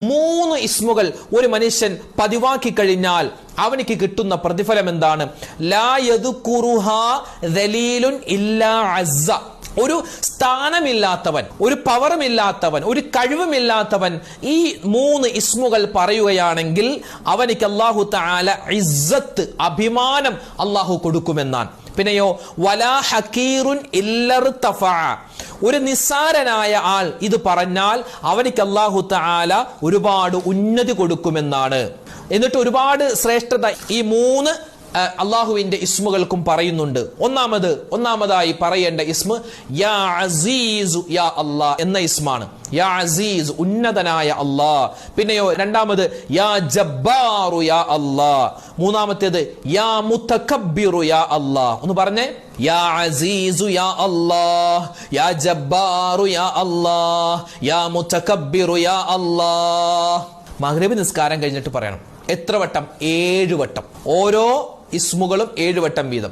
മൂന്ന് ഇസ്മുകൾ ഒരു മനുഷ്യൻ പതിവാക്കി കഴിഞ്ഞാൽ അവനിക്ക് കിട്ടുന്ന പ്രതിഫലം എന്താണ്? ലാ യദ്കുറുഹാ ദലീലുൻ ഇല്ലാ അസ്സ. ഒരു സ്ഥാനമില്ലാത്തവൻ, ഒരു പവറുമില്ലാത്തവൻ, ഒരു കഴിവുമില്ലാത്തവൻ ഈ മൂന്ന് ഇസ്മുകൾ പറയുകയാണെങ്കിൽ അവനിക്ക് അല്ലാഹു തആല ഇസ്സത്ത്, അഭിമാനം അല്ലാഹു കൊടുക്കുമെന്നാണ്. പിന്നെയോ വലാ ഹക്കീറുൻ ഇല്ലർതഫഅ. ഒരു നിസ്സാരനായ ആൾ ഇത് പറഞ്ഞാൽ അവനിക്ക് അല്ലാഹു തആല ഒരുപാട് ഉന്നതി കൊടുക്കുമെന്നാണ്. എന്നിട്ട് ഒരുപാട് ശ്രേഷ്ഠത ഈ മൂന്ന് അള്ളാഹുവിന്റെ ഇസ്മുകൾക്കും പറയുന്നുണ്ട്. ഒന്നാമതായി പറയേണ്ട ഇസ്മ യാ അസീസു യാ അല്ലാ എന്ന ഇസ്മാണ്. യാ അസീസ്, ഉന്നതനായ അല്ലാ. പിന്നെയോ രണ്ടാമത് യാ ജബ്ബാറു യാ അല്ലാ. മൂന്നാമത്തേത് യാ മുതകബ്ബിറു യാ അല്ലാ. ഒന്ന് പറഞ്ഞേ, യാ അസീസു യാ അല്ലാ, യാ ജബ്ബാറു യാ അല്ലാ, യാ മുതകബ്ബിറു യാ അല്ലാ. മഗ്രിബ് നിസ്കാരം കഴിഞ്ഞിട്ട് പറയണം. എത്ര വട്ടം? 7 വട്ടം. ഓരോ ഇസ്മുകളും 7 വട്ടം വീതം.